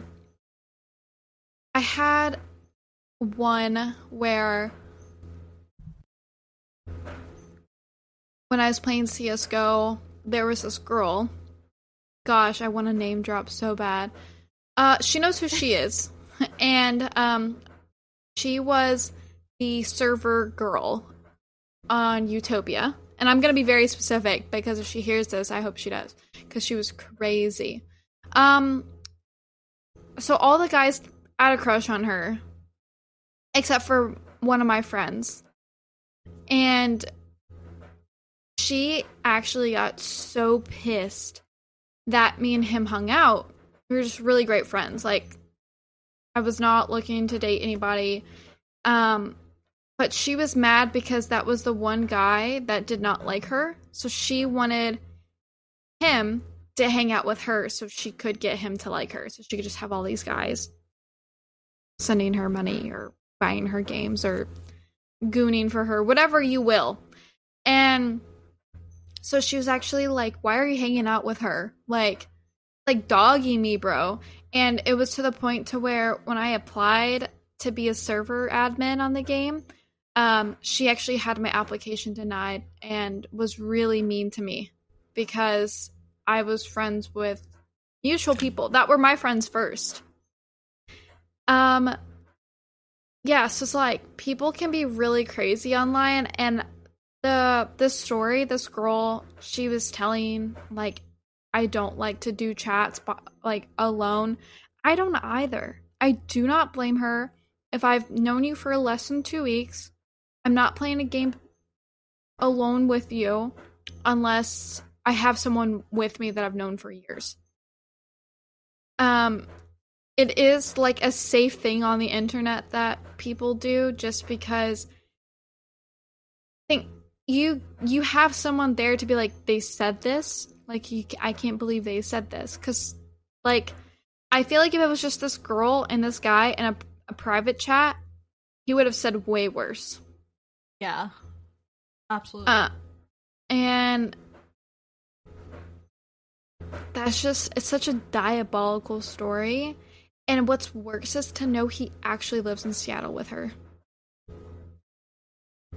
had one where when I was playing CSGO, there was this girl. Gosh, I want to name drop so bad. She knows who she is. And she was the server girl on Utopia. And I'm going to be very specific because if she hears this, I hope she does. Because she was crazy. So all the guys had a crush on her. Except for one of my friends. And she actually got so pissed that me and him hung out. We were just really great friends. Like, I was not looking to date anybody. But she was mad because that was the one guy that did not like her. So she wanted him to hang out with her so she could get him to like her. So she could just have all these guys sending her money or buying her games or gooning for her, whatever you will. And so she was actually like, why are you hanging out with her? Like dogging me, bro. And it was to the point to where when I applied to be a server admin on the game, she actually had my application denied and was really mean to me because I was friends with mutual people that were my friends first. Yeah, so it's like people can be really crazy online, and this story, this girl, she was telling like, I don't like to do chats like alone. I don't either. I do not blame her. If I've known you for less than 2 weeks, I'm not playing a game alone with you unless I have someone with me that I've known for years. It is like a safe thing on the internet that people do just because I think you have someone there to be like, they said this. Like, I can't believe they said this. Because, like, I feel like if it was just this girl and this guy in a private chat, he would have said way worse. Yeah. Absolutely. And that's just, it's such a diabolical story. And what's worse is to know he actually lives in Seattle with her.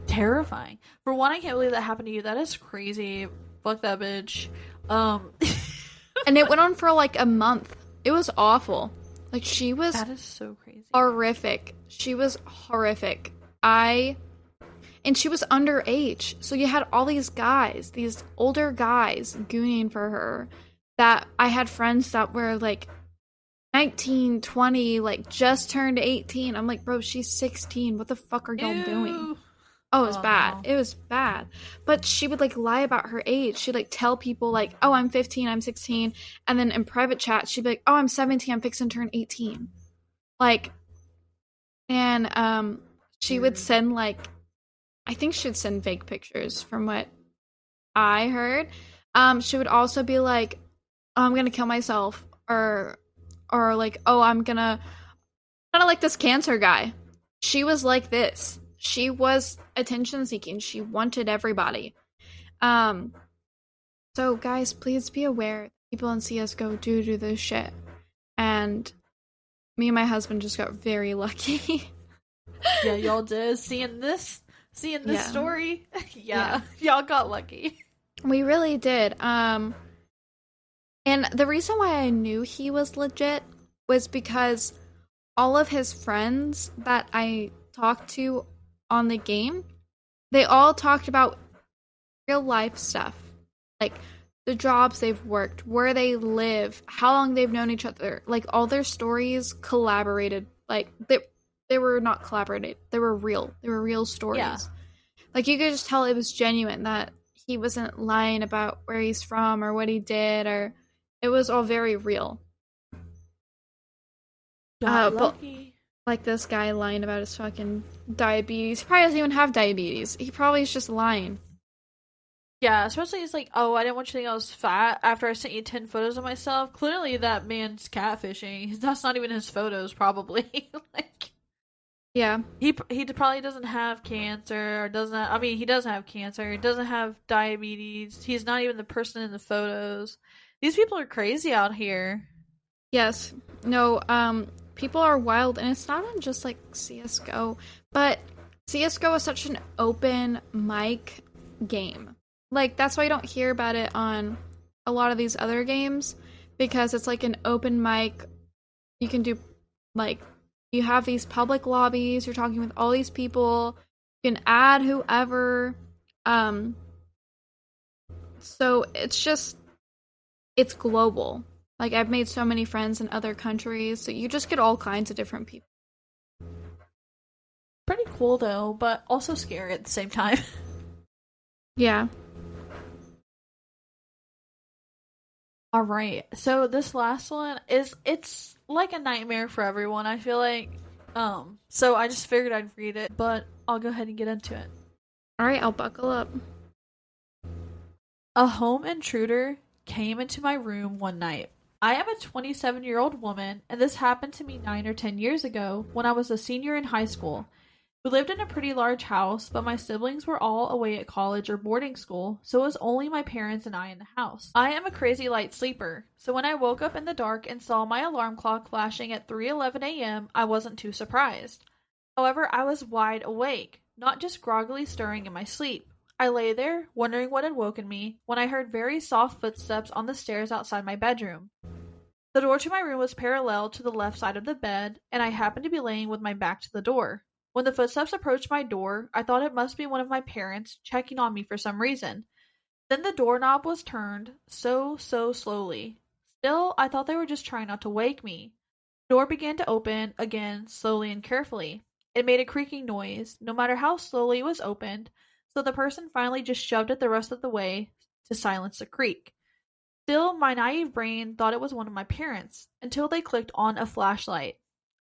Terrifying. For one, I can't believe that happened to you. That is crazy. Fuck that bitch. And it went on for like a month. It was awful. Like, she was that is so crazy. Horrific. She was horrific. And she was underage. So you had all these guys, these older guys gooning for her, that I had friends that were like 19, 20, like just turned 18. I'm like, bro, she's 16. What the fuck are y'all doing? Oh, it was bad. No. It was bad. But she would like lie about her age. She'd like tell people like, oh, I'm 15, I'm 16. And then in private chat, she'd be like, oh, I'm 17, I'm fixing to turn 18. Like, and she would send like, I think she'd send fake pictures from what I heard. She would also be like, oh, I'm gonna kill myself, or like, oh, I'm gonna kind of like this cancer guy. She was like this. She was attention seeking. She wanted everybody. So guys, please be aware people in CSGO do this shit. And me and my husband just got very lucky. Yeah, y'all did. Seeing this story. Yeah, y'all got lucky. We really did. And the reason why I knew he was legit was because all of his friends that I talked to on the game, they all talked about real life stuff. Like the jobs they've worked, where they live, how long they've known each other. Like all their stories collaborated. Like they were not collaborated. They were real. They were real stories. Yeah. Like you could just tell it was genuine, that he wasn't lying about where he's from or what he did, or it was all very real. But like this guy lying about his fucking diabetes. He probably doesn't even have diabetes. He probably is just lying. Yeah, especially he's like, oh, I didn't want you to think I was fat after I sent you 10 photos of myself. Clearly that man's catfishing. That's not even his photos, probably. Like, yeah. He probably doesn't have cancer, or he does have cancer. He doesn't have diabetes. He's not even the person in the photos. These people are crazy out here. Yes. No, people are wild, and it's not on just like CS:GO, but CS:GO is such an open mic game. Like, that's why you don't hear about it on a lot of these other games, because it's like an open mic. You can do, like, you have these public lobbies, you're talking with all these people, you can add whoever. Um, so it's global. Like, I've made so many friends in other countries, so you just get all kinds of different people. Pretty cool though, but also scary at the same time. Yeah. All right. So this last one it's like a nightmare for everyone, I feel like. So I just figured I'd read it, but I'll go ahead and get into it. All right, I'll buckle up. A home intruder came into my room one night. I am a 27-year-old woman, and this happened to me 9 or 10 years ago when I was a senior in high school. We lived in a pretty large house, but my siblings were all away at college or boarding school, so it was only my parents and I in the house. I am a crazy light sleeper, so when I woke up in the dark and saw my alarm clock flashing at 3:11 a.m., I wasn't too surprised. However, I was wide awake, not just groggily stirring in my sleep. I lay there, wondering what had woken me, when I heard very soft footsteps on the stairs outside my bedroom. The door to my room was parallel to the left side of the bed, and I happened to be laying with my back to the door. When the footsteps approached my door, I thought it must be one of my parents checking on me for some reason. Then the doorknob was turned, so slowly. Still, I thought they were just trying not to wake me. The door began to open, again, slowly and carefully. It made a creaking noise, no matter how slowly it was opened, so the person finally just shoved it the rest of the way to silence the creak. Still, my naive brain thought it was one of my parents, until they clicked on a flashlight.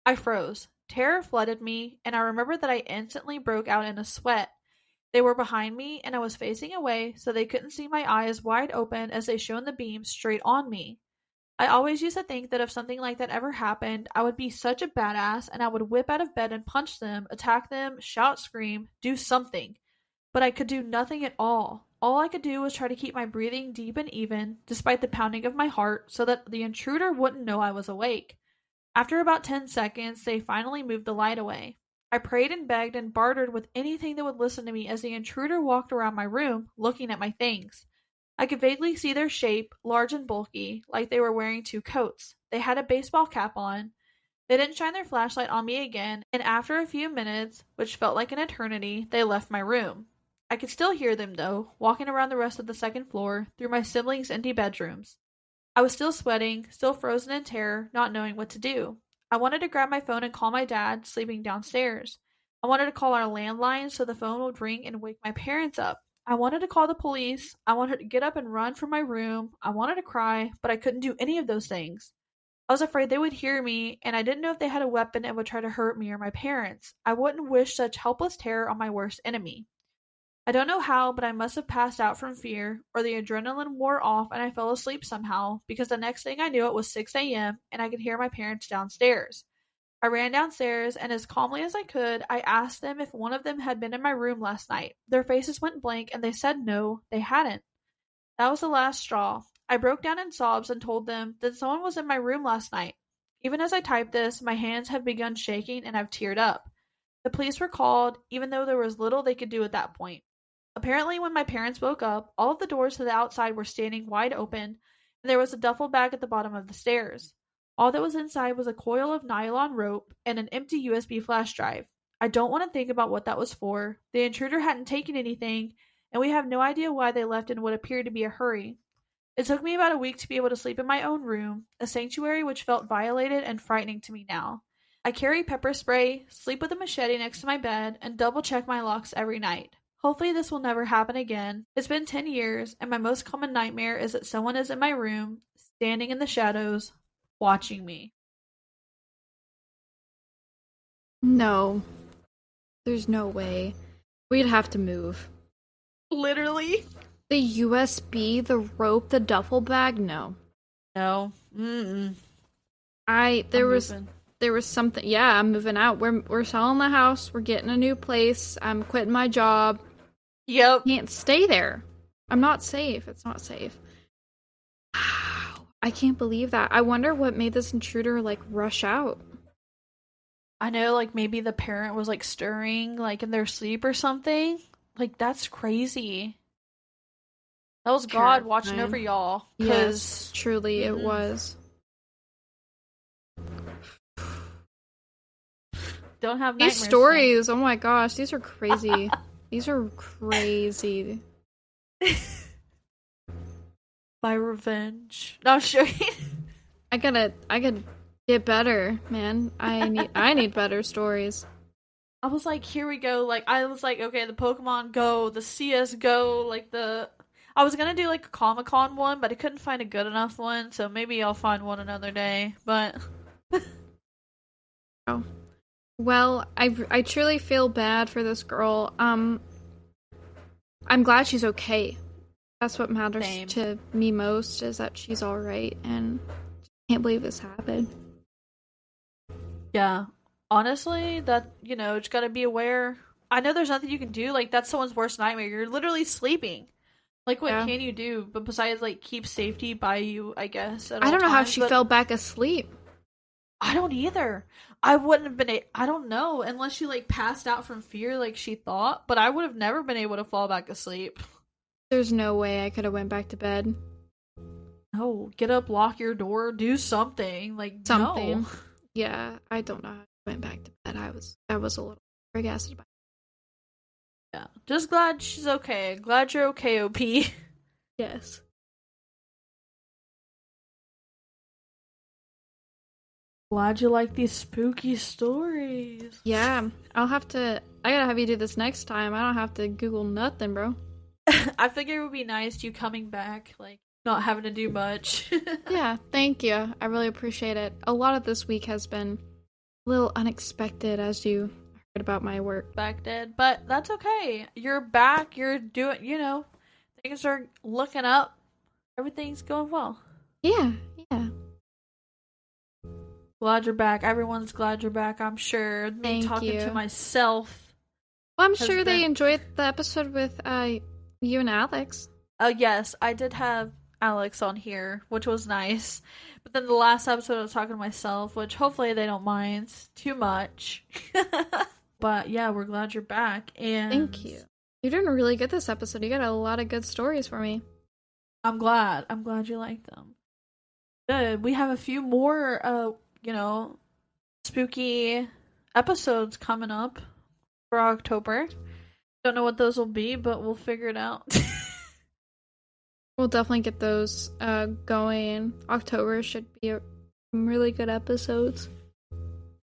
I froze. Terror flooded me, and I remember that I instantly broke out in a sweat. They were behind me, and I was facing away, so they couldn't see my eyes wide open as they shone the beam straight on me. I always used to think that if something like that ever happened, I would be such a badass, and I would whip out of bed and punch them, attack them, shout, scream, do something. But I could do nothing at all. All I could do was try to keep my breathing deep and even, despite the pounding of my heart, so that the intruder wouldn't know I was awake. After about 10 seconds, they finally moved the light away. I prayed and begged and bartered with anything that would listen to me as the intruder walked around my room, looking at my things. I could vaguely see their shape, large and bulky, like they were wearing two coats. They had a baseball cap on. They didn't shine their flashlight on me again, and after a few minutes, which felt like an eternity, they left my room. I could still hear them, though, walking around the rest of the second floor, through my siblings' empty bedrooms. I was still sweating, still frozen in terror, not knowing what to do. I wanted to grab my phone and call my dad, sleeping downstairs. I wanted to call our landline so the phone would ring and wake my parents up. I wanted to call the police. I wanted to get up and run from my room. I wanted to cry, but I couldn't do any of those things. I was afraid they would hear me, and I didn't know if they had a weapon and would try to hurt me or my parents. I wouldn't wish such helpless terror on my worst enemy. I don't know how, but I must have passed out from fear, or the adrenaline wore off and I fell asleep somehow, because the next thing I knew it was 6 a.m. and I could hear my parents downstairs. I ran downstairs, and as calmly as I could, I asked them if one of them had been in my room last night. Their faces went blank, and they said no, they hadn't. That was the last straw. I broke down in sobs and told them that someone was in my room last night. Even as I typed this, my hands have begun shaking and I've teared up. The police were called, even though there was little they could do at that point. Apparently, when my parents woke up, all of the doors to the outside were standing wide open, and there was a duffel bag at the bottom of the stairs. All that was inside was a coil of nylon rope and an empty USB flash drive. I don't want to think about what that was for. The intruder hadn't taken anything, and we have no idea why they left in what appeared to be a hurry. It took me about a week to be able to sleep in my own room, a sanctuary which felt violated and frightening to me now. I carry pepper spray, sleep with a machete next to my bed, and double check my locks every night. Hopefully this will never happen again. It's been 10 years, and my most common nightmare is that someone is in my room, standing in the shadows, watching me. No. There's no way. We'd have to move. Literally? The USB, the rope, the duffel bag? No. No. Mm-mm. There was something. Yeah, I'm moving out. We're selling the house. We're getting a new place. I'm quitting my job. Yep. Can't stay there. I'm not safe. It's not safe. I can't believe that. I wonder what made this intruder like rush out. I know, like, maybe the parent was, like, stirring, like, in their sleep or something. Like, that's crazy. That was God watching over Terrifying. y'all. Yes, truly it Mm, was. don't have These nightmares tonight. stories, oh my gosh, these are crazy. These are crazy. My revenge. No, I'm joking. I gotta get better, man. I need better stories. I was like, here we go. Like, I was like, okay, the Pokemon Go, the CS Go, like the. I was gonna do like a Comic Con one, but I couldn't find a good enough one, so maybe I'll find one another day. But Oh. Well, I truly feel bad for this girl. I'm glad she's okay. That's what matters same. to me most is that she's all right, and I can't believe this happened. Yeah. Honestly, that, just gotta be aware. I know there's nothing you can do. Like, that's someone's worst nightmare. You're literally sleeping. Like, what Yeah. can you do? But besides, like, keep safety by you, I guess, at I all don't know how times. she But fell back asleep. I don't either. I wouldn't have been. I don't know. Unless she, like, passed out from fear, like she thought. But I would have never been able to fall back asleep. There's no way I could have went back to bed. No, get up, lock your door, do something. Like, no. Something. Yeah, I don't know how I went back to bed. I was a little flabbergasted by Yeah. Just glad she's okay. Glad you're okay, OP. it. Yes. Glad you like these spooky stories. Yeah, I gotta have you do this next time. I don't have to Google nothing, bro. I figure it would be nice you coming back, like, not having to do much. Yeah, thank you. I really appreciate it. A lot of this week has been a little unexpected as you heard about my work. Back dead. But that's okay. You're back. You're doing, things are looking up. Everything's going well. Yeah, yeah. Glad you're back. Everyone's glad you're back, I'm sure. Me Thank talking to you. myself Well, I'm has sure they been. enjoyed the episode with you and Alex. Yes, I did have Alex on here, which was nice. But then the last episode, I was talking to myself, which hopefully they don't mind too much. But yeah, we're glad you're back. And Thank you. You're doing really good this episode. You got a lot of good stories for me. I'm glad. I'm glad you like them. Good. We have a few more, spooky episodes coming up for October. Don't know what those will be, but we'll figure it out. We'll definitely get those going. October should be some really good episodes.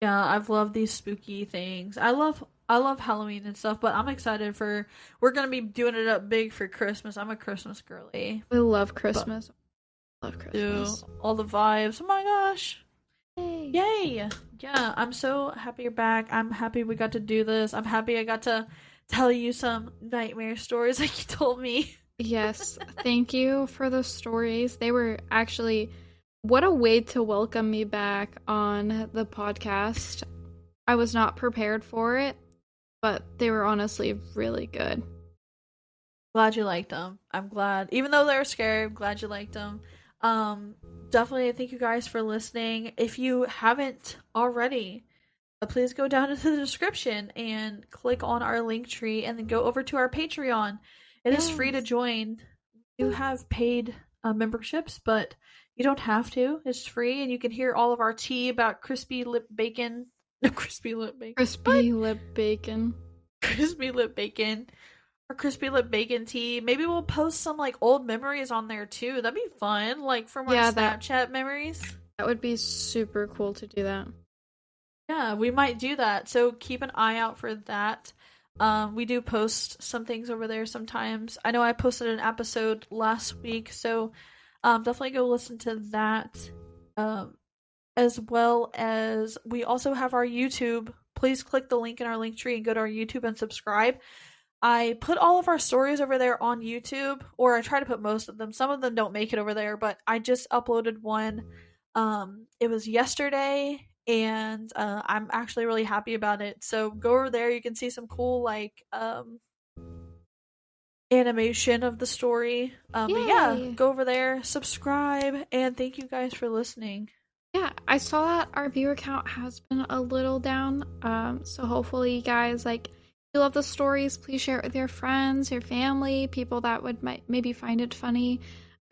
Yeah, I've loved these spooky things. I love Halloween and stuff, but I'm excited for we're gonna be doing it up big for Christmas. I'm a Christmas girly. We love Christmas. Love Do Christmas. all the vibes. Oh my gosh. Yay. Yay! Yeah, I'm so happy you're back. I'm happy we got to do this. I'm happy I got to tell you some nightmare stories like you told me. Yes, thank you for those stories. They were actually what a way to welcome me back on the podcast. I was not prepared for it, but they were honestly really good. Glad you liked them. I'm glad. Even though they were scary, I'm glad you liked them. Definitely thank you guys for listening. If you haven't already, please go down into the description and click on our link tree and then go over to our Patreon. It is free to join. We do have paid memberships, but you don't have to. It's free, and you can hear all of our tea about crispy lip bacon. No, crispy lip bacon. Crispy lip bacon. Crispy lip bacon. Or crispy lip bacon tea. Maybe we'll post some like old memories on there too. That'd be fun, like from our Snapchat memories. That would be super cool to do that. Yeah, we might do that. So keep an eye out for that. We do post some things over there sometimes. I know I posted an episode last week, so definitely go listen to that. As well as we also have our YouTube. Please click the link in our link tree and go to our YouTube and subscribe. I put all of our stories over there on YouTube, or I try to put most of them. Some of them don't make it over there, but I just uploaded one. It was yesterday, and I'm actually really happy about it. So go over there. You can see some cool animation of the story. But yeah, Yay! go over there, subscribe, and thank you guys for listening. Yeah, I saw that our viewer count has been a little down. So hopefully you guys, like, if you love the stories, please share it with your friends, your family, people that would maybe find it funny.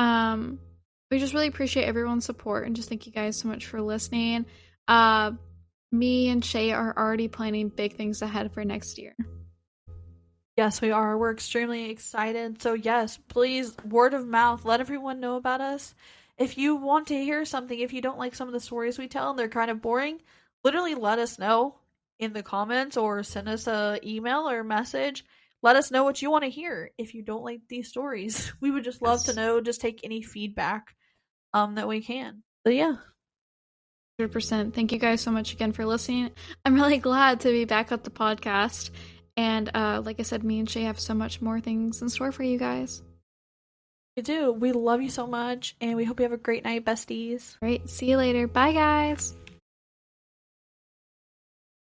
We just really appreciate everyone's support and just thank you guys so much for listening. Me and Chey are already planning big things ahead for next year. Yes, we are. We're extremely excited. So yes, please, word of mouth, let everyone know about us. If you want to hear something, if you don't like some of the stories we tell and they're kind of boring, literally let us know in the comments or send us a email or message. Let us know what you want to hear if you don't like these stories. We would just love to Yes. know, just take any feedback that we can. But yeah. 100%. Thank you guys so much again for listening. I'm really glad to be back at the podcast. And like I said, me and Chey have so much more things in store for you guys. We do. We love you so much, and we hope you have a great night, besties. All right, see you later. Bye, guys.